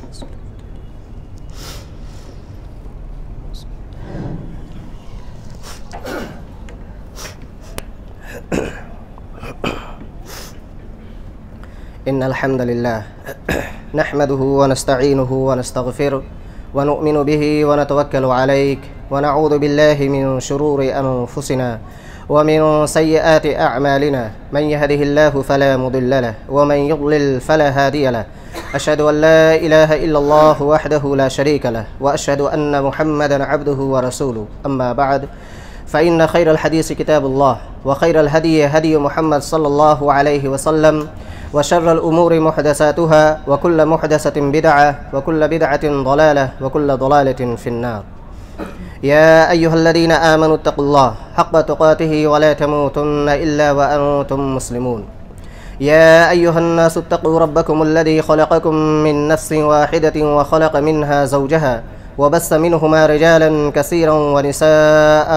إن الحمد لله نحمده ونستعينه ونستغفره ونؤمن به ونتوكل عليه ونعوذ بالله من شرور أنفسنا ومن سيئات أعمالنا من يهده الله فلا مضل له ومن يضلل فلا هادي له أشهد أن لا إله إلا الله وحده لا شريك له وأشهد أن محمدا عبده ورسوله أما بعد فإن خير الحديث كتاب الله وخير الهدي هدي محمد صلى الله عليه وسلم وشر الأمور محدثاتها وكل محدثة بدعة وكل بدعة ضلالة وكل ضلالة في النار. يا أيها الذين آمنوا اتقوا الله حق تقاته ولا تموتن إلا وأنتم مسلمون. يا أيها الناس اتقوا ربكم الذي خلقكم من نفس واحدة وخلق منها زوجها وبث منهما رجالا كثيرا ونساء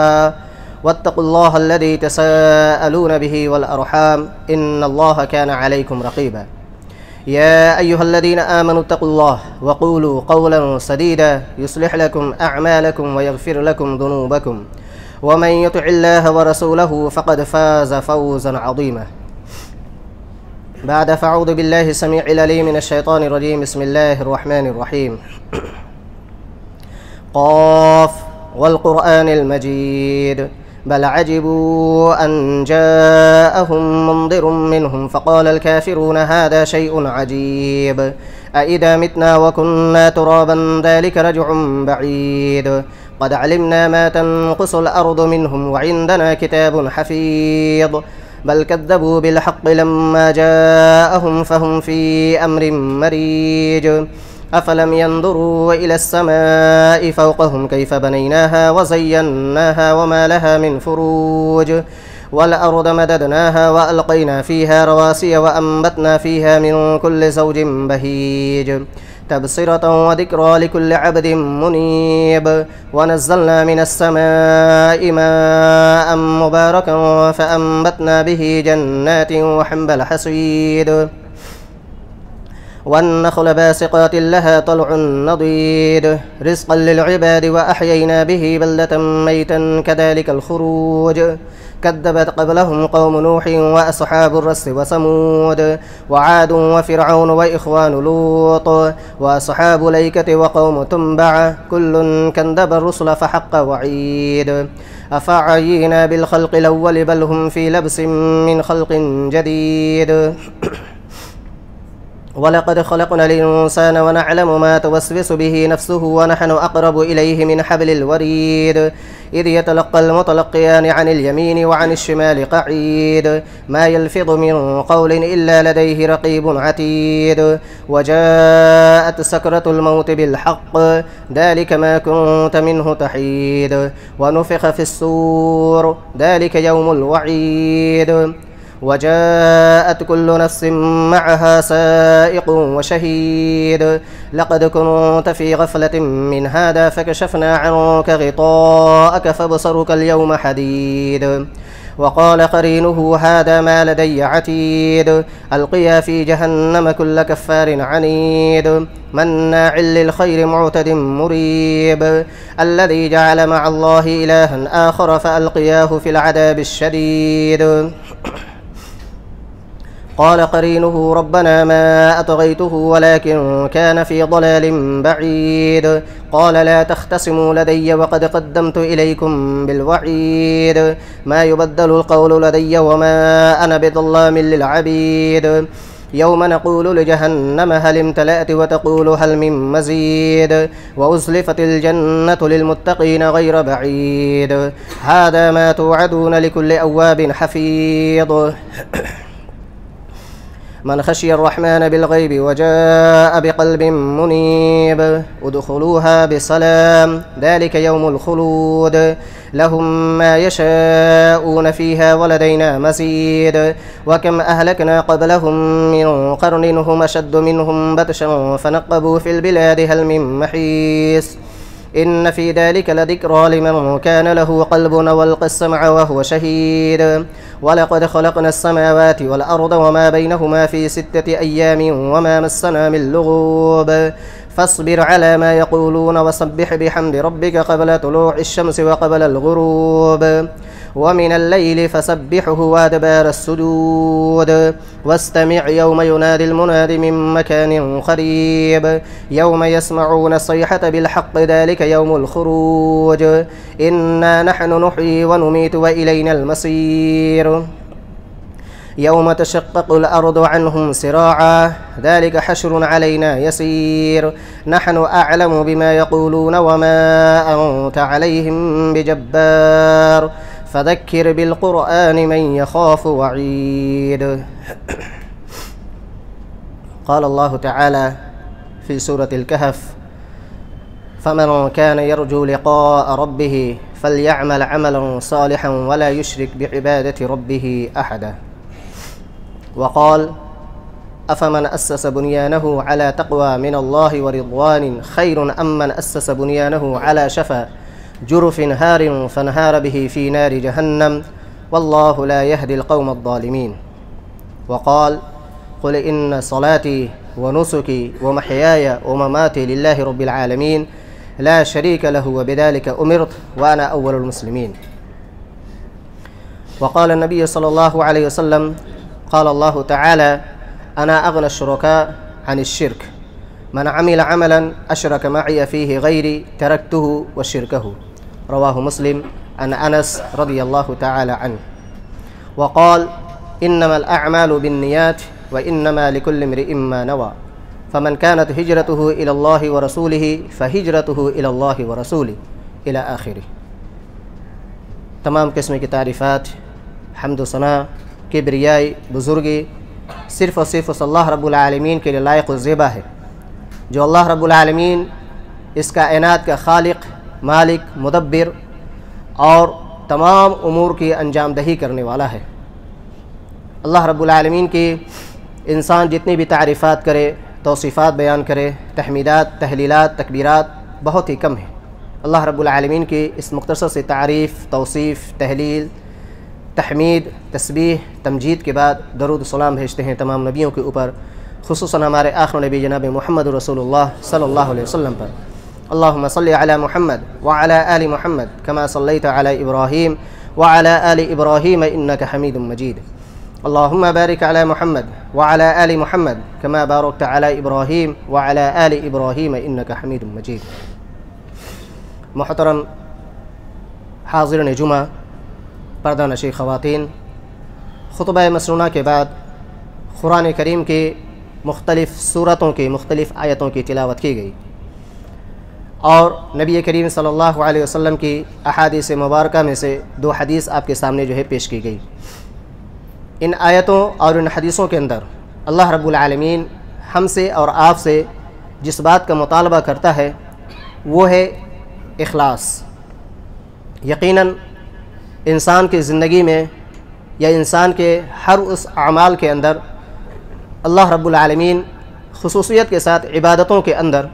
واتقوا الله الذي تساءلون به والأرحام إن الله كان عليكم رقيبا. يا أيها الذين آمنوا اتقوا الله وقولوا قولا سديدا يصلح لكم أعمالكم ويغفر لكم ذنوبكم ومن يطع الله ورسوله فقد فاز فوزا عظيما. بعد فأعوذ بالله السميع العليم من الشيطان الرجيم. بسم الله الرحمن الرحيم. قاف والقرآن المجيد بل عجبوا أن جاءهم منذر منهم فقال الكافرون هذا شيء عجيب أإذا متنا وكنا ترابا ذلك رجع بعيد قد علمنا ما تنقص الأرض منهم وعندنا كتاب حفيظ بل كذبوا بالحق لما جاءهم فهم في أمر مريج أفلم ينظروا إلى السماء فوقهم كيف بنيناها وزيناها وما لها من فروج والأرض مددناها وألقينا فيها رواسي وأنبتنا فيها من كل زوج بهيج تبصرة وذكرى لكل عبد منيب ونزلنا من السماء ماء مباركا فأنبتنا به جنات وحب الحصيد والنخل باسقات لها طلع نضيد رزقا للعباد وأحيينا به بلدة ميتا كذلك الخروج كذبت قبلهم قوم نوح وأصحاب الرس وثمود وعاد وفرعون وإخوان لوط وأصحاب الأيكة وقوم تنبع كل كذب الرسل فحق وعيد أفعينا بالخلق الأول بل هم في لبس من خلق جديد ولقد خلقنا الإنسان ونعلم ما توسوس به نفسه ونحن أقرب إليه من حبل الوريد إذ يتلقى المتلقيان عن اليمين وعن الشمال قعيد ما يلفظ من قول إلا لديه رقيب عتيد وجاءت سكرة الموت بالحق ذلك ما كنت منه تحيد ونفخ في الصور ذلك يوم الوعيد وجاءت كل نفس معها سائق وشهيد لقد كنت في غفلة من هذا فكشفنا عنك غطاءك فبصرك اليوم حديد وقال قرينه هذا ما لدي عتيد ألقيا في جهنم كل كفار عنيد مناع للخير معتد مريب الذي جعل مع الله إلها آخر فألقياه في العذاب الشديد قال قرينه ربنا ما أطغيته ولكن كان في ضلال بعيد قال لا تختصموا لدي وقد قدمت إليكم بالوعيد ما يبدل القول لدي وما أنا بظلام للعبيد يوم نقول لجهنم هل امتلأت وتقول هل من مزيد وأزلفت الجنة للمتقين غير بعيد هذا ما توعدون لكل أواب حفيظ من خشي الرحمن بالغيب وجاء بقلب منيب ادخلوها بسلام ذلك يوم الخلود لهم ما يشاءون فيها ولدينا مزيد وكم أهلكنا قبلهم من قرن هم أشد منهم بطشا فنقبوا في البلاد هل من محيص إن في ذلك لذكرى لمن كان له قلب أو ألقى السمع وهو شهيد ولقد خلقنا السماوات والأرض وما بينهما في 6 أيام وما مسنا من لغوب فاصبر على ما يقولون وسبح بحمد ربك قبل طلوع الشمس وقبل الغروب ومن الليل فسبحه وأدبار السجود واستمع يوم ينادي المناد من مكان قريب يوم يسمعون الصيحة بالحق ذلك يوم الخروج إنا نحن نحيي ونميت وإلينا المصير يوم تشقق الأرض عنهم سراعا ذلك حشر علينا يسير نحن أعلم بما يقولون وما أنت عليهم بجبار فذكر بالقرآن من يخاف وعيد. قال الله تعالى في سورة الكهف فمن كان يرجو لقاء ربه فليعمل عملا صالحا ولا يشرك بعبادة ربه أحدا. وقال أفمن أسس بنيانه على تقوى من الله ورضوان خير أم من أسس بنيانه على شفا جرف هار فانهار به في نار جهنم والله لا يهدي القوم الظالمين. وقال قل إن صلاتي ونسكي ومحياي ومماتي لله رب العالمين لا شريك له وبذلك أمرت وأنا أول المسلمين. وقال النبي صلى الله عليه وسلم قال الله تعالى أنا أغنى الشركاء عن الشرك من عمل عملا أشرك معي فيه غيري تركته وشركه. رواه مسلم عن أنس رضي الله تعالى عنه. وقال إنما الأعمال بالنيات وإنما لكل امرئ ما نوى فمن كانت هجرته إلى الله ورسوله فهجرته إلى الله ورسوله إلى آخره. تمام قسم کی تعریفات حمد و ثنا کبریائی بزرگی صرف اور صرف اللہ رب العالمین کے لیے لائق و زیبا ہے، جو اللہ رب العالمین اس کائنات کا خالق، مالک، مدبر اور تمام امور کی انجام دہی کرنے والا ہے۔ اللہ رب العالمین کی انسان جتنی بھی تعریفات کرے، توصیفات بیان کرے، تحمیدات، تحلیلات، تکبیرات بہت ہی کم ہیں۔ اللہ رب العالمین کی اس مختصر سے تعریف، توصیف، تحلیل، تحمید، تسبیح، تمجید کے بعد درود و سلام بھیجتے ہیں تمام نبیوں کے اوپر، خصوصاً ہمارے آخر نبی جناب محمد رسول اللہ صلی اللہ علیہ وسلم پر۔ اللہم صلی علی محمد وعلی آل محمد کما صلیت علی ابراہیم وعلی آل ابراہیم انک حمید مجید۔ اللہم بارک علی محمد وعلی آل محمد کما بارکت علی ابراہیم وعلی آل ابراہیم انک حمید مجید۔ محترم حاضرین جمعہ، پردہ نشین خواتین، خطبہ مسنونہ کے بعد قرآن کریم کی مختلف سورتوں کی مختلف آیتوں کی تلاوت کی گئی اور نبی کریم صلی اللہ علیہ وسلم کی احادیث مبارکہ میں سے 2 حدیث آپ کے سامنے جو ہے پیش کی گئی۔ ان آیتوں اور ان حدیثوں کے اندر اللہ رب العالمین ہم سے اور آپ سے جس بات کا مطالبہ کرتا ہے وہ ہے اخلاص۔ یقیناً انسان کی زندگی میں یا انسان کے ہر اس اعمال کے اندر اللہ رب العالمین خصوصیت کے ساتھ عبادتوں کے اندر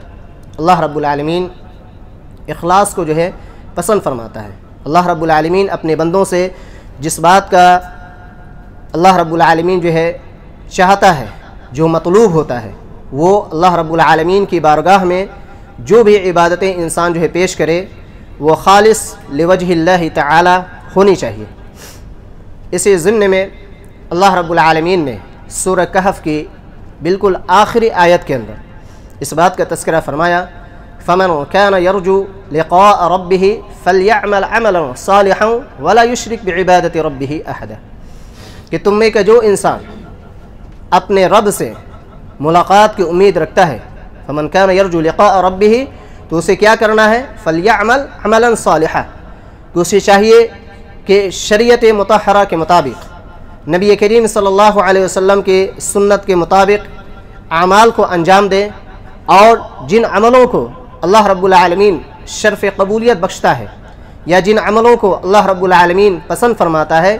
اللہ رب العالمین اخلاص کو جو ہے پسند فرماتا ہے۔ اللہ رب العالمین اپنے بندوں سے جس بات کا اللہ رب العالمین جو ہے چاہتا ہے، جو مطلوب ہوتا ہے، وہ اللہ رب العالمین کی بارگاہ میں جو بھی عبادتیں انسان جو ہے پیش کرے وہ خالص لوجہ اللہ تعالی ہونی چاہیے۔ اسی ضمن میں اللہ رب العالمین نے سورہ کہف کی بالکل آخری آیت کے اندر اس بات کا تذکرہ فرمایا فمن كان يرجو لقاء ربه فليعمل عملا صالحا ولا يشرك بعبادة ربه احدا، کہ تم میں کا جو انسان اپنے رب سے ملاقات کی امید رکھتا ہے، فمن كان يرجو لقاء ربه، تو اسے کیا کرنا ہے؟ فليعمل عملا صالحا، تو اسے چاہیے کہ شریعت مطہرہ کے مطابق، نبی کریم صلی اللہ علیہ وسلم کی سنت کے مطابق اعمال کو انجام دے، اور جن عملوں کو اللہ رب العالمین شرف قبولیت بخشتا ہے یا جن عملوں کو اللہ رب العالمین پسند فرماتا ہے،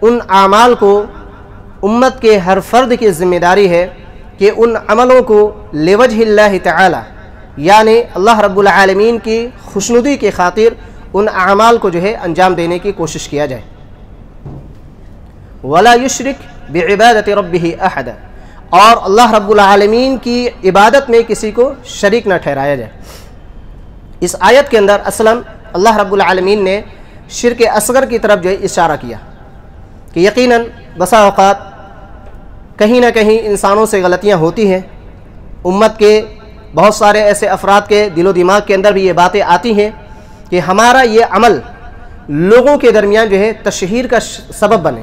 ان اعمال کو امت کے ہر فرد کی ذمہ داری ہے کہ ان عملوں کو لوجہ اللہ تعالی، یعنی اللہ رب العالمین کی خوشنودی کی خاطر ان اعمال کو جو ہے انجام دینے کی کوشش کیا جائے. ولا یشرک بعبادت ربہ احد، اور اللہ رب العالمین کی عبادت میں کسی کو شریک نہ ٹھہرایا جائے. اس آیت کے اندر اصلاً اللہ رب العالمین نے شرک اصغر کی طرف جو ہے اشارہ کیا کہ یقیناً بسا اوقات کہیں نہ کہیں انسانوں سے غلطیاں ہوتی ہیں. امت کے بہت سارے ایسے افراد کے دل و دماغ کے اندر بھی یہ باتیں آتی ہیں کہ ہمارا یہ عمل لوگوں کے درمیان جو ہے تشہیر کا سبب بنے،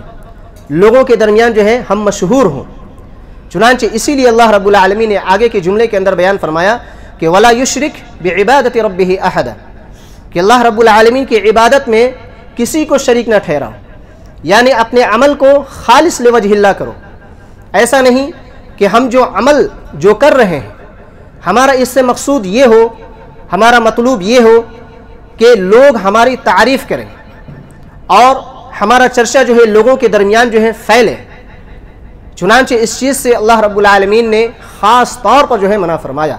لوگوں کے درمیان جو ہے ہم مشہور ہوں. چنانچہ اسی لیے اللہ رب العالمین نے آگے کے جملے کے اندر بیان فرمایا کہ ولا یشرک بعبادت ربہ احد، کہ اللہ رب العالمین کی عبادت میں کسی کو شریک نہ ٹھہراؤ، یعنی اپنے عمل کو خالص لوجہ اللہ کرو. ایسا نہیں کہ ہم جو عمل جو کر رہے ہیں ہمارا اس سے مقصود یہ ہو، ہمارا مطلوب یہ ہو کہ لوگ ہماری تعریف کریں اور ہمارا چرچا جو ہے لوگوں کے درمیان جو ہے پھیلے. چنانچہ اس چیز سے اللہ رب العالمین نے خاص طور پر جو ہے منع فرمایا،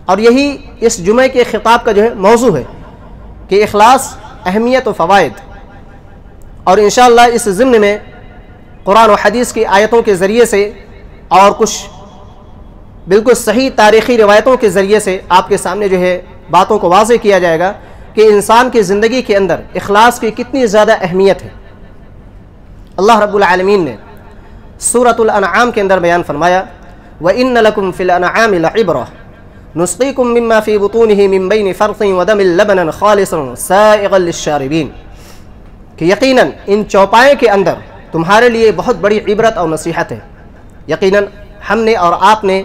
اور یہی اس جمعے کے خطاب کا جو ہے موضوع ہے کہ اخلاص، اہمیت و فوائد. اور انشاءاللہ اس ضمن میں قرآن و حدیث کی آیتوں کے ذریعے سے اور کچھ بالکل صحیح تاریخی روایتوں کے ذریعے سے آپ کے سامنے جو ہے باتوں کو واضح کیا جائے گا کہ انسان کی زندگی کے اندر اخلاص کی کتنی زیادہ اہمیت ہے. اللہ رب العالمین نے سورۃ الانعام کے اندر بیان فرمایا وَإِنَّ لَكُمْ فِي الْأَنْعَامِ لَعِبْرَةً نُسْقِيكُم مِّمَّا فِي بُطُونِهِ مِن بَيْنِ فَرْثٍ وَدَمٍ لَبَنًا خَالِصًا سَائِغًا لِلشَّارِبِينَ، کہ یقیناً ان چوپائے کے اندر تمہارے لیے بہت بڑی عبرت اور نصیحت ہے. یقیناً ہم نے اور آپ نے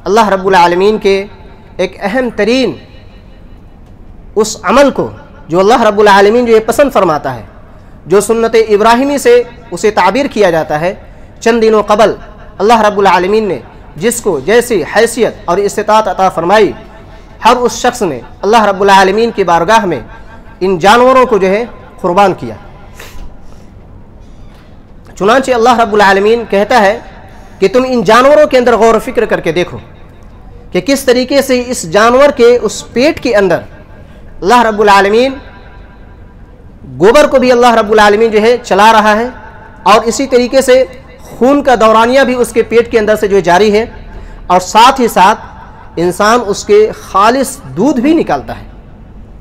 اللہ رب العالمین کے ایک اہم ترین اس عمل کو جو اللہ رب العالمین جو یہ پسند فرماتا ہے، جو سنت ابراہیمی سے اسے تعبیر کیا جاتا ہے، چند دنوں قبل اللہ رب العالمین نے جس کو جیسی حیثیت اور استطاعت عطا فرمائی، ہر اس شخص نے اللہ رب العالمین کی بارگاہ میں ان جانوروں کو جو ہے قربان کیا. چنانچہ اللہ رب العالمین کہتا ہے کہ تم ان جانوروں کے اندر غور و فکر کر کے دیکھو کہ کس طریقے سے اس جانور کے اس پیٹ کے اندر اللہ رب العالمین گوبر کو بھی اللہ رب العالمین جو ہے چلا رہا ہے، اور اسی طریقے سے خون کا دورانیہ بھی اس کے پیٹ کے اندر سے جو جاری ہے، اور ساتھ ہی ساتھ انسان اس کے خالص دودھ بھی نکالتا ہے.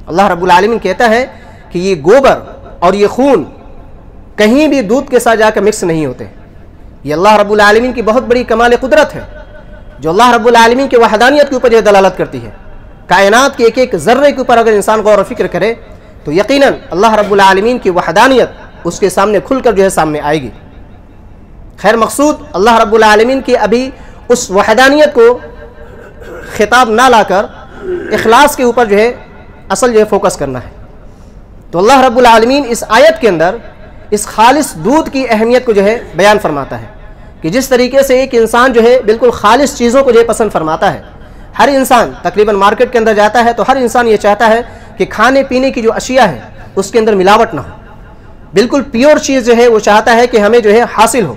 اللہ رب العالمین کہتا ہے کہ یہ گوبر اور یہ خون کہیں بھی دودھ کے ساتھ جا کر مکس نہیں ہوتے. یہ اللہ رب العالمین کی بہت بڑی کمال قدرت ہے جو اللہ رب العالمین کی وحدانیت کے اوپر جو دلالت کرتی ہے. کائنات کے ایک ایک ذرے کے اوپر اگر انسان غور و فکر کرے تو یقیناً اللہ رب العالمین کی وحدانیت اس کے سامنے کھل کر جو ہے سامنے آئے گی. خیر مقصود اللہ رب العالمین کی ابھی اس وحدانیت کو خطاب نہ لا کر اخلاص کے اوپر جو ہے اصل جو ہے فوکس کرنا ہے. تو اللہ رب العالمین اس آیت کے اندر اس خالص دودھ کی اہمیت کو جو ہے بیان فرماتا ہے کہ جس طریقے سے ایک انسان جو ہے بالکل خالص چیزوں کو جو ہے پسند فرماتا ہے. ہر انسان تقریباً مارکیٹ کے اندر جاتا ہے تو ہر انسان یہ چاہتا ہے کہ کھانے پینے کی جو اشیاء ہے اس کے اندر ملاوٹ نہ ہو، بالکل پیور چیز جو ہے وہ چاہتا ہے کہ ہمیں جو ہے حاصل ہو.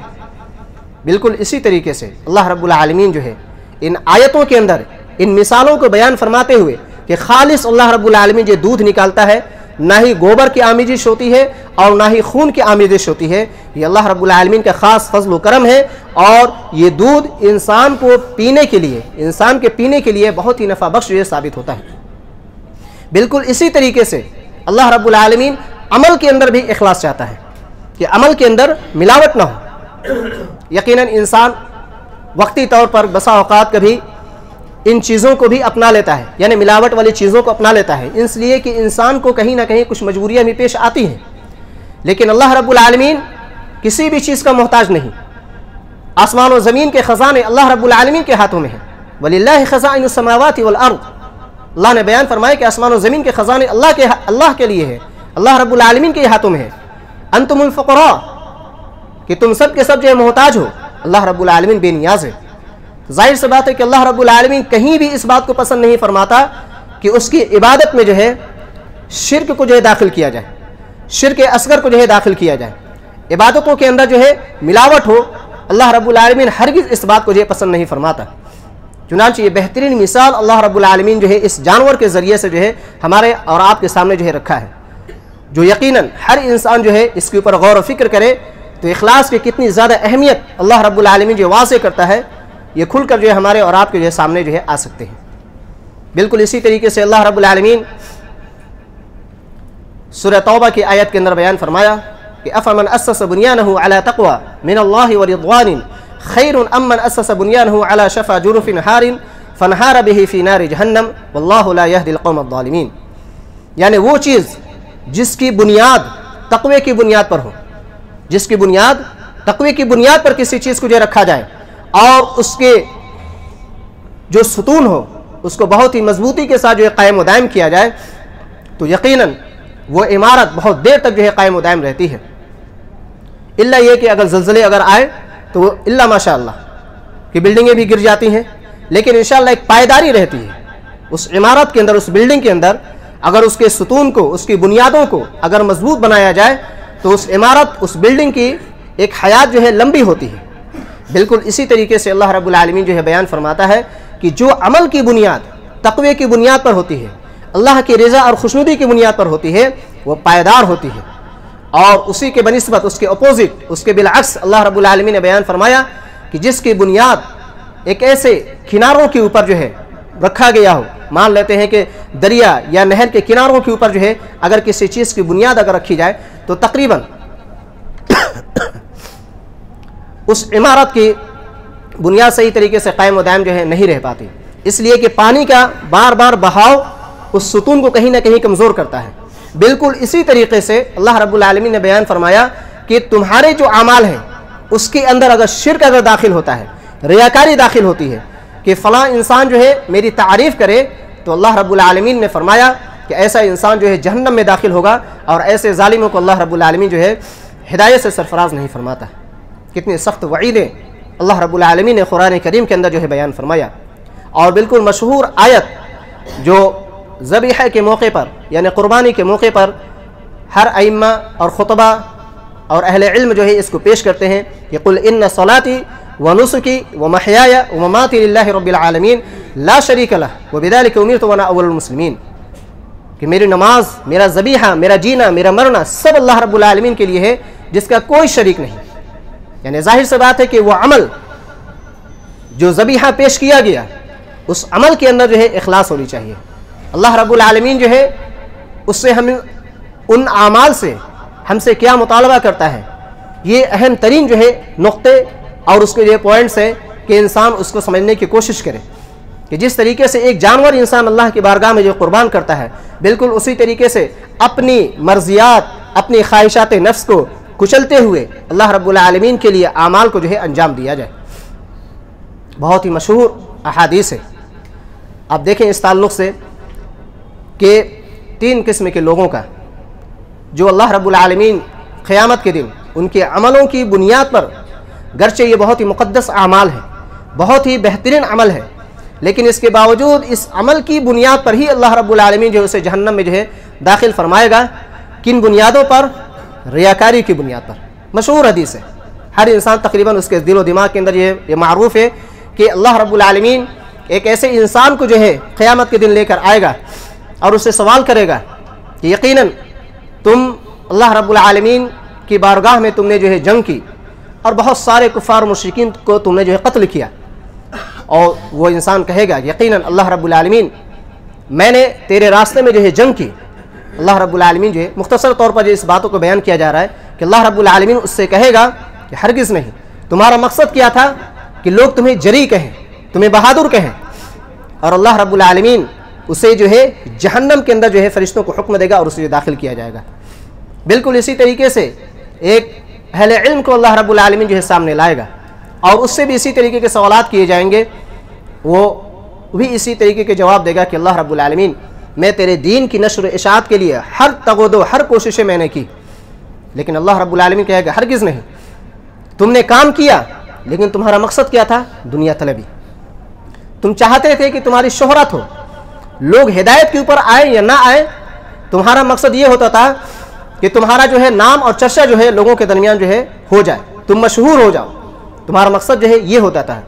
بالکل اسی طریقے سے اللہ رب العالمین جو ہے ان آیتوں کے اندر ان مثالوں کو بیان فرماتے ہوئے کہ خالص اللہ رب العالمین جو دودھ نکالتا ہے، نہ ہی گوبر کی آمیزش ہوتی ہے اور نہ ہی خون کی آمیزش ہوتی ہے، یہ اللہ رب العالمین کا خاص فضل و کرم ہے. اور یہ دودھ انسان کو پینے کے لیے، انسان کے پینے کے لیے بہت ہی نفع بخش جو ثابت ہوتا ہے. بالکل اسی طریقے سے اللہ رب العالمین عمل کے اندر بھی اخلاص چاہتا ہے کہ عمل کے اندر ملاوٹ نہ ہو. یقیناً انسان وقتی طور پر بسا اوقات کبھی ان چیزوں کو بھی اپنا لیتا ہے، یعنی ملاوٹ والی چیزوں کو اپنا لیتا ہے، اس لیے کہ انسان کو کہیں نہ کہیں کچھ مجبوریاں بھی پیش آتی ہیں. لیکن اللہ رب العالمین کسی بھی چیز کا محتاج نہیں. آسمان و زمین کے خزانے اللہ رب العالمین کے ہاتھوں میں ہیں. وَلِلَّهِ خَزَائِنُ السَّمَاوَاتِ وَالْأَرْضِ، اللہ نے بیان فرمایا کہ آسمان و زمین کے خزانے اللہ کے لیے ہے، اللہ رب العالمین کے ہاتھوں میں ہے. انتم الفقراء، کہ تم سب کے سب جو ہے محتاج ہو، اللہ رب العالمین بے نیاز ہے. ظاہر سی بات ہے کہ اللہ رب العالمین کہیں بھی اس بات کو پسند نہیں فرماتا کہ اس کی عبادت میں جو ہے شرک کو جو ہے داخل کیا جائے، شرک اصغر کو جو ہے داخل کیا جائے، عبادتوں کے اندر جو ہے ملاوٹ ہو. اللہ رب العالمین ہرگز اس بات کو جو ہے پسند نہیں فرماتا. چنانچہ یہ بہترین مثال اللہ رب العالمین جو ہے اس جانور کے ذریعے سے جو ہے ہمارے اور آپ کے سامنے جو ہے رکھا ہے، جو یقیناً ہر انسان جو ہے اس کے اوپر غور و فکر کرے تو اخلاص کی کتنی زیادہ اہمیت اللہ رب العالمین جو واضح کرتا ہے، یہ کھل کر جو ہے ہمارے اور آپ کے جو ہے سامنے جو ہے آ سکتے ہیں۔ بالکل اسی طریقے سے اللہ رب العالمین سورہ توبہ کی آیت کے اندر بیان فرمایا کہ افمن اسس بنیانہ علی تقوی من اللہ ورضوان خیر ام من اسس بنیانہ علی شفا جرف ہار فانہار بہ فی نار جہنم واللہ لا یہدی القوم الظالمین، یعنی وہ چیز جس کی بنیاد تقوی کی بنیاد پر ہو، جس کی بنیاد تقوی کی بنیاد پر کسی چیز کو جو رکھا جائے اور اس کے جو ستون ہو اس کو بہت ہی مضبوطی کے ساتھ جو ہے قائم و دائم کیا جائے تو یقیناً وہ عمارت بہت دیر تک جو ہے قائم و دائم رہتی ہے، الا یہ کہ اگر زلزلے اگر آئے تو وہ الا ماشاء اللہ کہ بلڈنگیں بھی گر جاتی ہیں، لیکن انشاءاللہ ایک پائیداری رہتی ہے اس عمارت کے اندر، اس بلڈنگ کے اندر۔ اگر اس کے ستون کو، اس کی بنیادوں کو اگر مضبوط بنایا جائے تو اس عمارت، اس بلڈنگ کی ایک حیات جو ہے لمبی ہوتی ہے۔ بالکل اسی طریقے سے اللہ رب العالمین جو ہے بیان فرماتا ہے کہ جو عمل کی بنیاد تقوی کی بنیاد پر ہوتی ہے، اللہ کی رضا اور خوشنودی کی بنیاد پر ہوتی ہے، وہ پائیدار ہوتی ہے، اور اسی کے بنسبت اس کے اپوزٹ، اس کے بالعکس اللہ رب العالمین نے بیان فرمایا کہ جس کی بنیاد ایک ایسے کناروں کے اوپر جو ہے رکھا گیا ہو، مان لیتے ہیں کہ دریا یا نہر کے کناروں کے اوپر جو ہے اگر کسی چیز کی بنیاد اگر رکھی جائے تو تقریباً اس عمارت کی بنیاد صحیح طریقے سے قائم و دائم جو ہے نہیں رہ پاتی، اس لیے کہ پانی کا بار بار بہاؤ اس ستون کو کہیں نہ کہیں کمزور کرتا ہے۔ بالکل اسی طریقے سے اللہ رب العالمین نے بیان فرمایا کہ تمہارے جو اعمال ہیں اس کے اندر اگر شرک اگر داخل ہوتا ہے، ریاکاری داخل ہوتی ہے کہ فلاں انسان جو ہے میری تعریف کرے، تو اللہ رب العالمین نے فرمایا کہ ایسا انسان جو ہے جہنم میں داخل ہوگا، اور ایسے ظالموں کو اللہ رب العالمین جو ہے ہدایت سے سرفراز نہیں فرماتا۔ کتنی سخت وعیدیں اللہ رب العالمین نے قرآن کریم کے اندر جو ہے بیان فرمایا۔ اور بالکل مشہور آیت جو ذبیحہ کے موقع پر یعنی قربانی کے موقع پر ہر ائمہ اور خطبہ اور اہل علم جو ہے اس کو پیش کرتے ہیں کہ قل ان صلاتی ونسکی ومحیای ومماتی للہ رب العالمین لا شریک لہ وبذلک امرت وانا اول المسلمین، کہ میری نماز، میرا ذبیحہ، میرا جینا، میرا مرنا سب اللہ رب العالمین کے لیے ہے جس کا کوئی شریک نہیں۔ یعنی ظاہر سے بات ہے کہ وہ عمل جو ذبیحہ پیش کیا گیا اس عمل کے اندر جو ہے اخلاص ہونی چاہیے۔ اللہ رب العالمین جو ہے اس سے ہم ان اعمال سے ہم سے کیا مطالبہ کرتا ہے، یہ اہم ترین جو ہے نقطے اور اس کے جو پوائنٹس ہیں کہ انسان اس کو سمجھنے کی کوشش کرے کہ جس طریقے سے ایک جانور انسان اللہ کی بارگاہ میں جو قربان کرتا ہے، بالکل اسی طریقے سے اپنی مرضیات، اپنی خواہشات نفس کو کچلتے ہوئے اللہ رب العالمین کے لیے اعمال کو جو ہے انجام دیا جائے۔ بہت ہی مشہور احادیث ہے، آپ دیکھیں اس تعلق سے کہ 3 قسم کے لوگوں کا جو اللہ رب العالمین قیامت کے دن ان کے عملوں کی بنیاد پر، گرچہ یہ بہت ہی مقدس اعمال ہے، بہت ہی بہترین عمل ہے، لیکن اس کے باوجود اس عمل کی بنیاد پر ہی اللہ رب العالمین جو اسے جہنم میں جو ہے داخل فرمائے گا۔ کن بنیادوں پر؟ ریاکاری کی بنیاد پر۔ مشہور حدیث ہے، ہر انسان تقریباً اس کے دل و دماغ کے اندر یہ معروف ہے کہ اللہ رب العالمین ایک ایسے انسان کو جو ہے قیامت کے دن لے کر آئے گا اور اس سے سوال کرے گا کہ یقیناً تم اللہ رب العالمین کی بارگاہ میں تم نے جو ہے جنگ کی اور بہت سارے کفار و مشرکین کو تم نے جو ہے قتل کیا، اور وہ انسان کہے گا یقیناً اللہ رب العالمین میں نے تیرے راستے میں جو ہے جنگ کی۔ اللہ رب العالمین جو ہے مختصر طور پر جو اس باتوں کو بیان کیا جا رہا ہے کہ اللہ رب العالمین اس سے کہے گا کہ ہرگز نہیں، تمہارا مقصد کیا تھا کہ لوگ تمہیں جری کہیں، تمہیں بہادر کہیں، اور اللہ رب العالمین اسے جو ہے جہنم کے اندر جو ہے فرشتوں کو حکم دے گا اور اسے داخل کیا جائے گا۔ بالکل اسی طریقے سے ایک اہل علم کو اللہ رب العالمین جو ہے سامنے لائے گا اور اس سے بھی اسی طریقے کے سوالات کیے جائیں گے، وہ بھی اسی طریقے کے جواب دے گا کہ اللہ رب العالمین میں تیرے دین کی نشر و اشاعت کے لیے ہر تگودو، ہر کوششیں میں نے کی، لیکن اللہ رب العالمین کہے گا ہرگز نہیں، تم نے کام کیا لیکن تمہارا مقصد کیا تھا؟ دنیا طلبی۔ تم چاہتے تھے کہ تمہاری شہرت ہو، لوگ ہدایت کے اوپر آئے یا نہ آئے، تمہارا مقصد یہ ہوتا تھا کہ تمہارا جو ہے نام اور چرچا جو ہے لوگوں کے درمیان جو ہے ہو جائے، تم مشہور ہو جاؤ، تمہارا مقصد جو ہے یہ ہوتا تھا۔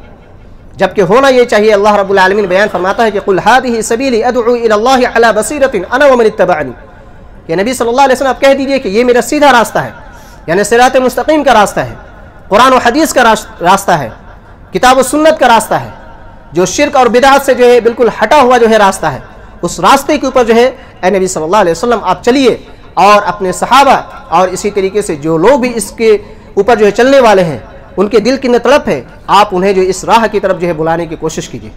جبکہ ہونا یہ چاہیے. اللہ رب العالمین بیان فرماتا ہے کہ قل هذه سبیلی ادعو الی اللہ علی بصیرۃ انا ومن اتبعنی، کہ نبی صلی اللہ علیہ وسلم آپ کہہ دیجئے کہ یہ میرا سیدھا راستہ ہے، یعنی صراط مستقیم کا راستہ ہے، قرآن و حدیث کا راستہ ہے، کتاب و سنت کا راستہ ہے، جو شرک اور بدعت سے جو ہے بالکل ہٹا ہوا جو ہے راستہ ہے. اس راستے کے اوپر جو ہے اے نبی صلی اللہ علیہ وسلم آپ چلیے، اور اپنے صحابہ اور اسی طریقے سے جو لوگ بھی اس کے اوپر جو ہے چلنے والے ہیں، ان کے دل کی اندر تڑپ ہے، آپ انہیں جو اس راہ کی طرف جو ہے بلانے کی کوشش کیجیے.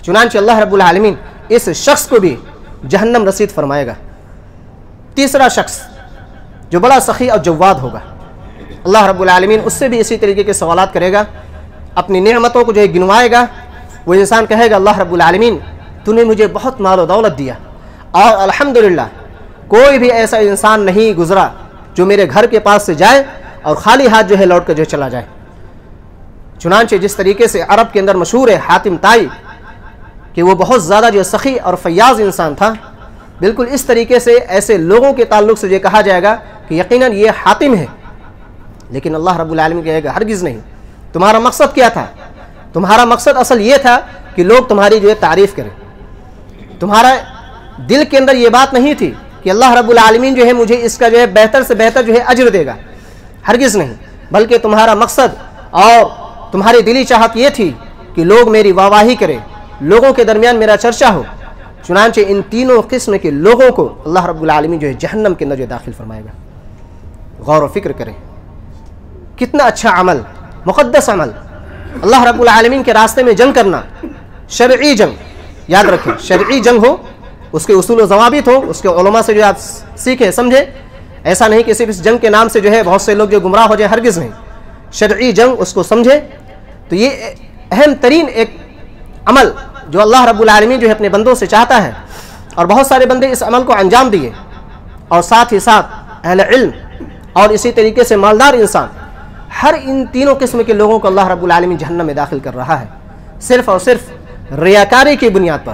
چنانچہ اللہ رب العالمین اس شخص کو بھی جہنم رسید فرمائے گا. تیسرا شخص جو بڑا سخی اور جواد ہوگا، اللہ رب العالمین اس سے بھی اسی طریقے کے سوالات کرے گا، اپنی نعمتوں کو جو ہے گنوائے گا. وہ انسان کہے گا اللہ رب العالمین تو نے مجھے بہت مال و دولت دیا، اور الحمدللہ کوئی بھی ایسا انسان نہیں گزرا جو میرے گھر کے پاس سے جائے اور خالی ہاتھ جو ہے لوٹ کر جو چلا جائے. چنانچہ جس طریقے سے عرب کے اندر مشہور ہے حاتم طائی کہ وہ بہت زیادہ جو سخی اور فیاض انسان تھا، بالکل اس طریقے سے ایسے لوگوں کے تعلق سے یہ کہا جائے گا کہ یقیناً یہ حاتم ہے. لیکن اللہ رب العالمین کہے گا ہرگز نہیں. تمہارا مقصد کیا تھا؟ تمہارا مقصد اصل یہ تھا کہ لوگ تمہاری جو ہے تعریف کریں. تمہارا دل کے اندر یہ بات نہیں تھی کہ اللہ رب العالمین جو ہے مجھے اس کا جو ہے بہتر سے بہتر جو ہے اجر دے گا، ہرگز نہیں. بلکہ تمہارا مقصد اور تمہاری دلی چاہت یہ تھی کہ لوگ میری واہواہی کریں، لوگوں کے درمیان میرا چرچا ہو. چنانچہ ان تینوں قسم کے لوگوں کو اللہ رب العالمین جو ہے جہنم کے اندر جو داخل فرمائے گا. غور و فکر کریں، کتنا اچھا عمل، مقدس عمل. اللہ رب العالمین کے راستے میں جنگ کرنا، شرعی جنگ، یاد رکھیں شرعی جنگ ہو، اس کے اصول و ضوابط ہو، اس کے علماء سے جو آپ سیکھیں سمجھیں. ایسا نہیں کہ صرف اس جنگ کے نام سے جو ہے بہت سے لوگ جو گمراہ ہو جائیں، ہرگز نہیں. شرعی جنگ اس کو سمجھے. تو یہ اہم ترین ایک عمل جو اللہ رب العالمین جو ہے اپنے بندوں سے چاہتا ہے، اور بہت سارے بندے اس عمل کو انجام دیے، اور ساتھ ہی ساتھ اہل علم اور اسی طریقے سے مالدار انسان، ہر ان تینوں قسم کے لوگوں کو اللہ رب العالمین جہنم میں داخل کر رہا ہے، صرف اور صرف ریاکاری کی بنیاد پر.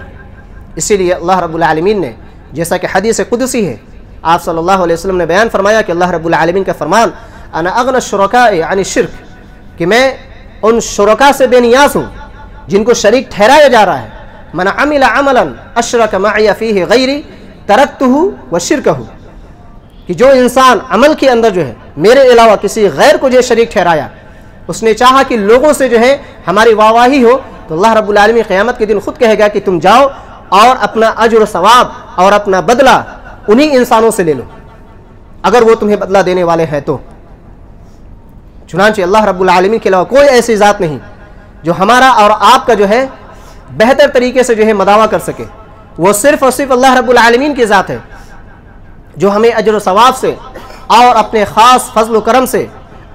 اسی لیے اللہ رب العالمین نے، جیسا کہ حدیث قدسی ہے، آپ صلی اللہ علیہ وسلم نے بیان فرمایا کہ اللہ رب العالمین کا فرمان انا اغنى الشرکاء عن الشرک، کہ میں ان شرکاء سے بے نیاز ہوں جن کو شریک ٹھہرایا جا رہا ہے. من عمل عملا اشرک معی فیہ غیری ترکتہ وشرکہ، کہ جو انسان عمل کے اندر جو ہے میرے علاوہ کسی غیر کو جو شریک ٹھہرایا، اس نے چاہا کہ لوگوں سے جو ہے ہماری واہواہی ہو، تو اللہ رب العالمین قیامت کے دن خود کہے گا کہ تم جاؤ اور اپنا اجر و ثواب اور اپنا بدلہ انہی انسانوں سے لے لو، اگر وہ تمہیں بدلہ دینے والے ہیں تو. چنانچہ اللہ رب العالمین کے علاوہ کوئی ایسی ذات نہیں جو ہمارا اور آپ کا جو ہے بہتر طریقے سے جو ہے مداوع کر سکے. وہ صرف اور صرف اللہ رب العالمین کی ذات ہے جو ہمیں اجر و ثواب سے اور اپنے خاص فضل و کرم سے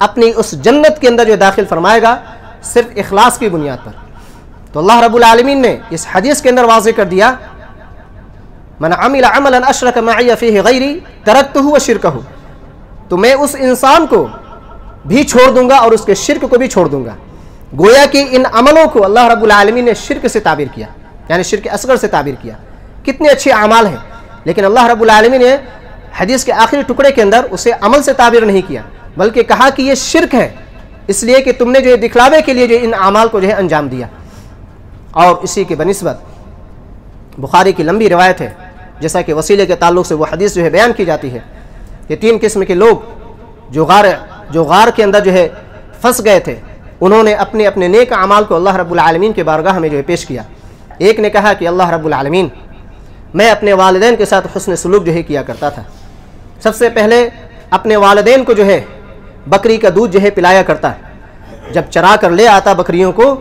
اپنی اس جنت کے اندر جو داخل فرمائے گا، صرف اخلاص کی بنیاد پر. تو اللہ رب العالمین نے اس حدیث کے اندر واضح کر دیا من عمل عملا اشرک معی فیہ غیری ترکتہ وشرکہ، تو میں اس انسان کو بھی چھوڑ دوں گا اور اس کے شرک کو بھی چھوڑ دوں گا. گویا کہ ان عملوں کو اللہ رب العالمین نے شرک سے تعبیر کیا، یعنی شرک اصغر سے تعبیر کیا. کتنے اچھے اعمال ہیں، لیکن اللہ رب العالمین نے حدیث کے آخری ٹکڑے کے اندر اسے عمل سے تعبیر نہیں کیا، بلکہ کہا کہ یہ شرک ہے، اس لیے کہ تم نے جو ہے دکھلاوے کے لیے جو ان اعمال کو جو ہے انجام دیا. اور اسی کے بنسبت بخاری کی لمبی روایت ہے، جیسا کہ وسیلے کے تعلق سے وہ حدیث جو ہے بیان کی جاتی ہے کہ تین قسم کے لوگ جو غار کے اندر جو ہے پھنس گئے تھے، انہوں نے اپنے اپنے نیک اعمال کو اللہ رب العالمین کے بارگاہ میں جو ہے پیش کیا. ایک نے کہا کہ اللہ رب العالمین میں اپنے والدین کے ساتھ حسن سلوک جو ہے کیا کرتا تھا. سب سے پہلے اپنے والدین کو جو ہے بکری کا دودھ جو ہے پلایا کرتا، جب چرا کر لے آتا بکریوں کو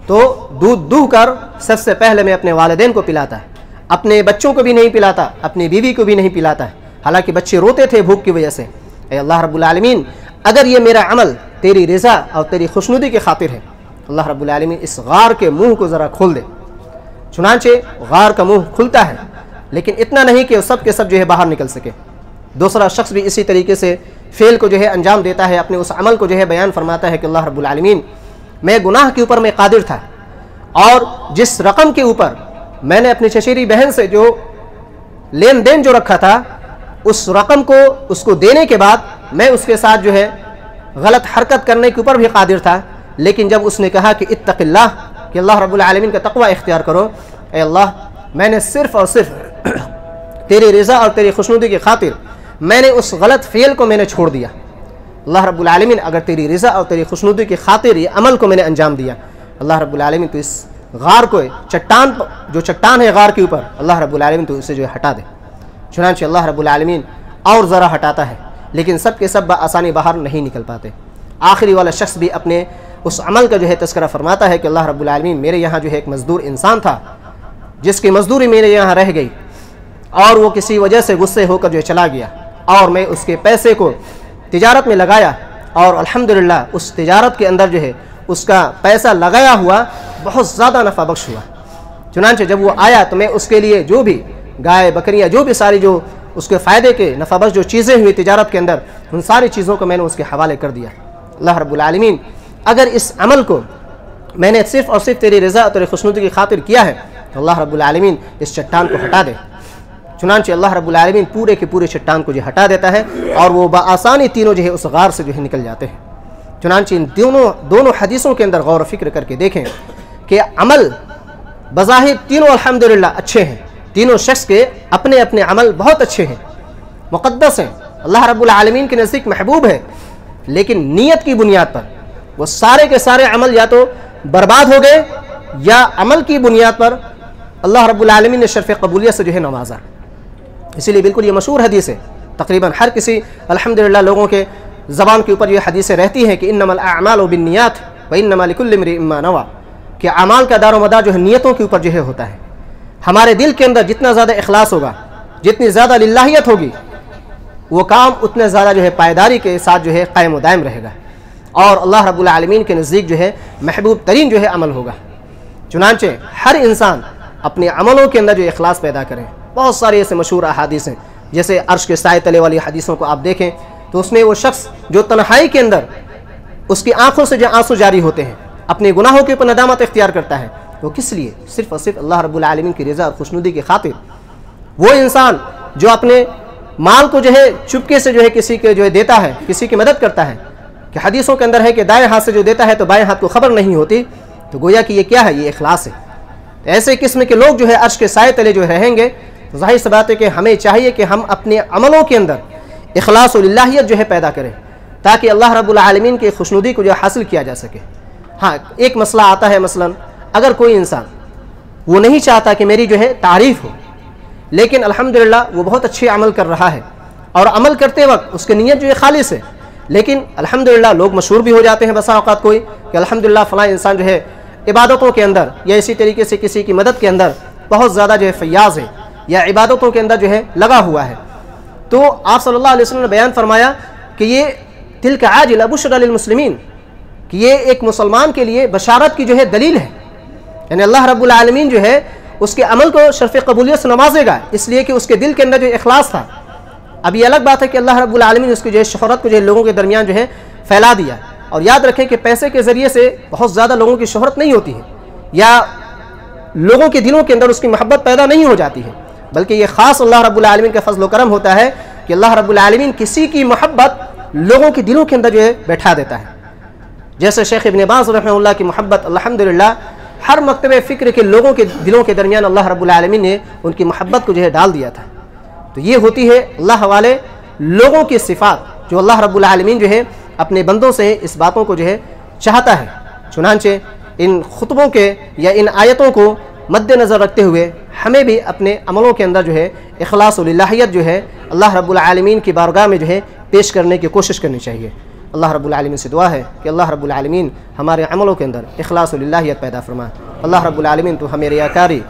تو دودھ دوہ کر سب سے پہلے میں اپنے والدین کو پلاتا. اپنے بچوں کو بھی نہیں پلاتا، اپنی بیوی کو بھی نہیں پلاتا، حالانکہ بچے روتے تھے بھوک کی وجہ سے. اے اللہ رب العالمین اگر یہ میرا عمل تیری رضا اور تیری خوشنودی کی خاطر ہے، اللہ رب العالمین اس غار کے منہ کو ذرا کھول دے. چنانچہ غار کا منہ کھلتا ہے، لیکن اتنا نہیں کہ وہ سب کے سب جو ہے باہر نکل سکے. دوسرا شخص بھی اسی طریقے سے فعل کو جو ہے انجام دیتا ہے، اپنے اس عمل کو جو ہے بیان فرماتا ہے کہ اللہ رب العالمین میں گناہ کے اوپر میں قادر تھا، اور جس رقم کے اوپر میں نے اپنی چچیری بہن سے جو لین دین جو رکھا تھا، اس رقم کو اس کو دینے کے بعد میں اس کے ساتھ جو ہے غلط حرکت کرنے کے اوپر بھی قادر تھا. لیکن جب اس نے کہا کہ اتق اللہ کہ اللہ رب العالمین کا تقوی اختیار کرو، اے اللہ میں نے صرف اور صرف تیری رضا اور تیری خوشنودی کی خاطر میں نے اس غلط فعل کو میں نے چھوڑ دیا۔ اللہ رب العالمین اگر تیری رضا اور تیری خوشنودی کی خاطر یہ عمل کو میں نے انجام دیا، اللہ رب العالمین تو اس غار کو جو چٹان ہے غار کے اوپر، اللہ رب العالمین تو اسے جو ہے ہٹا دے۔ چنانچہ اللہ رب العالمین اور ذرا ہٹاتا ہے، لیکن سب کے سب بآسانی باہر نہیں نکل پاتے۔ آخری والا شخص بھی اپنے اس عمل کا جو ہے تذکرہ فرماتا ہے کہ اللہ رب العالمین میرے یہاں جو ہے ایک مزدور انسان تھا جس کی مزدوری میرے یہاں رہ گئی، اور وہ کسی وجہ سے غصے ہو کر جو ہے چلا گیا، اور میں اس کے پیسے کو تجارت میں لگایا، اور الحمدللہ اس تجارت کے اندر جو ہے اس کا پیسہ لگایا ہوا بہت زیادہ نفع بخش ہوا۔ چنانچہ جب وہ آیا تو میں اس کے لیے جو بھی گائے بکریاں جو بھی ساری جو اس کے فائدے کے نفع بخش جو چیزیں ہوئی تجارت کے اندر، ان ساری چیزوں کو میں نے اس کے حوالے کر دیا۔ اللہ رب العالمین اگر اس عمل کو میں نے صرف اور صرف تیری رضا اور تیری خوشنودی کی خاطر کیا ہے تو اللہ رب العالمین اس چٹان کو ہٹا دے۔ چنانچہ اللہ رب العالمین پورے کے پورے چٹان کو جو ہٹا دیتا ہے، اور وہ بآسانی تینوں جو ہے اس غار سے جو ہے نکل جاتے ہیں۔ چنانچہ ان دونوں حدیثوں کے اندر غور و فکر کر کے دیکھیں کہ عمل بظاہر تینوں الحمدللہ اچھے ہیں، تینوں شخص کے اپنے اپنے عمل بہت اچھے ہیں، مقدس ہیں، اللہ رب العالمین کے نزدیک محبوب ہے، لیکن نیت کی بنیاد پر وہ سارے کے سارے عمل یا تو برباد ہو گئے، یا عمل کی بنیاد پر اللہ رب العالمین نے شرف قبولیت سے جو ہے نوازا۔ اسی لیے بالکل یہ مشہور حدیث ہے، تقریباً ہر کسی الحمدللہ لوگوں کے زبان کے اوپر یہ حدیثیں رہتی ہیں کہ انما الاعمال بالنیات وانما لکل امرئ ما نوى، کہ اعمال کا دار و مدار جو ہے نیتوں کے اوپر جو ہے ہوتا ہے۔ ہمارے دل کے اندر جتنا زیادہ اخلاص ہوگا، جتنی زیادہ للہیت ہوگی، وہ کام اتنے زیادہ جو ہے پائیداری کے ساتھ جو ہے قائم و دائم رہے گا، اور اللہ رب العالمین کے نزدیک جو ہے محبوب ترین جو ہے عمل ہوگا۔ چنانچہ ہر انسان اپنے عملوں کے اندر جو اخلاص پیدا کرے۔ بہت سارے ایسے مشہور احادیث ہیں، جیسے عرش کے سائے تلے والی حدیثوں کو آپ دیکھیں تو اس میں وہ شخص جو تنہائی کے اندر اس کی آنکھوں سے جو آنسو جاری ہوتے ہیں، اپنے گناہوں کے اوپر ندامت اختیار کرتا ہے، وہ کس لیے؟ صرف اور صرف اللہ رب العالمین کی رضا اور خوشنودی کی خاطر۔ وہ انسان جو اپنے مال کو جو ہے چپکے سے جو ہے کسی کے جو ہے دیتا ہے، کسی کی مدد کرتا ہے، کہ حدیثوں کے اندر ہے کہ دائیں ہاتھ سے جو دیتا ہے تو بائیں ہاتھ کو خبر نہیں ہوتی، تو گویا کہ یہ کیا ہے؟ یہ اخلاص ہے۔ ایسے قسم کے لوگ جو ہے عرش کے سائے تلے جو رہیں گے، تو ظاہر سی بات ہے کہ ہمیں چاہیے کہ ہم اپنے عملوں کے اندر اخلاص و للہیت جو ہے پیدا کریں، تاکہ اللہ رب العالمین کی خوشنودی کو جو حاصل کیا جا سکے۔ ہاں ایک مسئلہ آتا ہے، مثلا اگر کوئی انسان وہ نہیں چاہتا کہ میری جو ہے تعریف ہو، لیکن الحمدللہ وہ بہت اچھے عمل کر رہا ہے، اور عمل کرتے وقت اس کی نیت جو ہے خالص ہے، لیکن الحمدللہ لوگ مشہور بھی ہو جاتے ہیں بسا اوقات کوئی کہ الحمدللہ فلاں انسان جو ہے عبادتوں کے اندر یا اسی طریقے سے کسی کی مدد کے اندر بہت زیادہ جو ہے فیاض ہے، یا عبادتوں کے اندر جو ہے لگا ہوا ہے، تو آپ صلی اللہ علیہ وسلم نے بیان فرمایا کہ یہ تلک عاجل بشری للمسلمین، کہ یہ ایک مسلمان کے لیے بشارت کی جو ہے دلیل ہے، یعنی اللہ رب العالمین جو ہے اس کے عمل کو شرف قبولیت سے نوازے گا، اس لیے کہ اس کے دل کے اندر جو اخلاص تھا۔ اب یہ الگ بات ہے کہ اللہ رب العالمین اس کی جو ہے شہرت کو جو ہے لوگوں کے درمیان جو ہے پھیلا دیا، اور یاد رکھیں کہ پیسے کے ذریعے سے بہت زیادہ لوگوں کی شہرت نہیں ہوتی ہے، یا لوگوں کے دلوں کے اندر اس کی محبت پیدا نہیں ہو جاتی ہے، بلکہ یہ خاص اللہ رب العالمین کا فضل و کرم ہوتا ہے کہ اللہ رب العالمین کسی کی محبت لوگوں کے دلوں کے اندر جو ہے بیٹھا دیتا ہے۔ جیسے شیخ ابن باز رحمہ اللہ کی محبت الحمدللہ ہر مکتب فکر کے لوگوں کے دلوں کے درمیان اللہ رب العالمین نے ان کی محبت کو جو ہے ڈال دیا تھا۔ تو یہ ہوتی ہے اللہ والے لوگوں کی صفات، جو اللہ رب العالمین جو ہے اپنے بندوں سے اس باتوں کو جو ہے چاہتا ہے۔ چنانچہ ان خطبوں کے یا ان آیتوں کو مد نظر رکھتے ہوئے ہمیں بھی اپنے عملوں کے اندر جو ہے اخلاص و للہیت جو ہے اللہ رب العالمین کی بارگاہ میں جو ہے پیش کرنے کی کوشش کرنی چاہیے۔ اللہ رب العالمین سے دعا ہے کہ اللہ رب العالمین ہمارے عملوں کے اندر اخلاص و للہیت پیدا فرمائے۔ اللہ رب العالمین تو ہمیں ریاکاری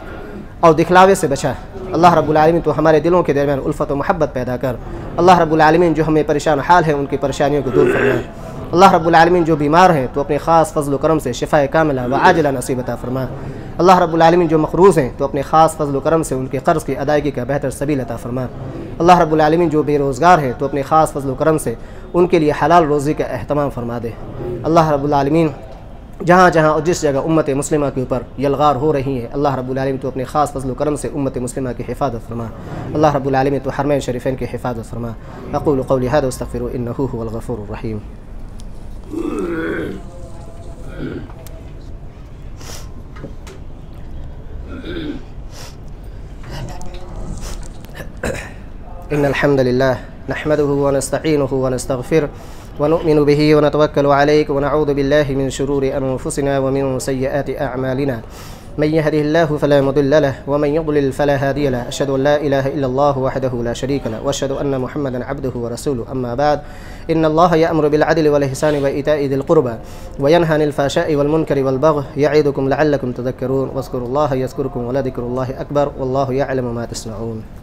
اور دکھلاوے سے بچا۔ اللہ رب العالمین تو ہمارے دلوں کے درمیان الفت و محبت پیدا کر۔ اللہ رب العالمین جو ہمیں پریشان حال ہے ان کی پریشانیوں کو دور فرمائے۔ اللہ رب العالمین جو بیمار ہیں تو اپنے خاص فضل و کرم سے شفا کاملہ و عاجلہ نصیب عطا فرما۔ اللہ رب العالمین جو مقروض ہیں تو اپنے خاص فضل و کرم سے ان کے قرض کی ادائیگی کا بہتر سبیل عطا فرما۔ اللہ رب العالمین جو بے روزگار ہیں تو اپنے خاص فضل و کرم سے ان کے لیے حلال روزی کا اہتمام فرما دے۔ اللہ رب العالمین جہاں جہاں اور جس جگہ امت مسلمہ کے اوپر یلغار ہو رہی ہے، اللہ رب العالمین تو اپنے خاص فضل و کرم سے امت مسلمہ کی حفاظت فرما۔ اللہ رب العالمین تو حرمین شریفین کی حفاظت فرما۔ اقول قولی ھذا واستغفروا انہ ھو الغفور الرحیم۔ إن الحمد لله نحمده ونستعينه ونستغفره ونؤمن به ونتوكل عليه ونعوذ بالله من شرور أنفسنا ومن سيئات أعمالنا من يهده الله فلا مضل له ومن يضلل فلا هادي له أشهد أن لا إله إلا الله وحده لا شريك له وأشهد أن محمدا عبده ورسوله أما بعد إن الله يأمر بالعدل والإحسان وإيتاء ذي القربى وينهى عن الفحشاء والمنكر والبغي يعظكم لعلكم تذكرون واذكروا الله يذكركم ولذكر الله أكبر والله يعلم ما تصنعون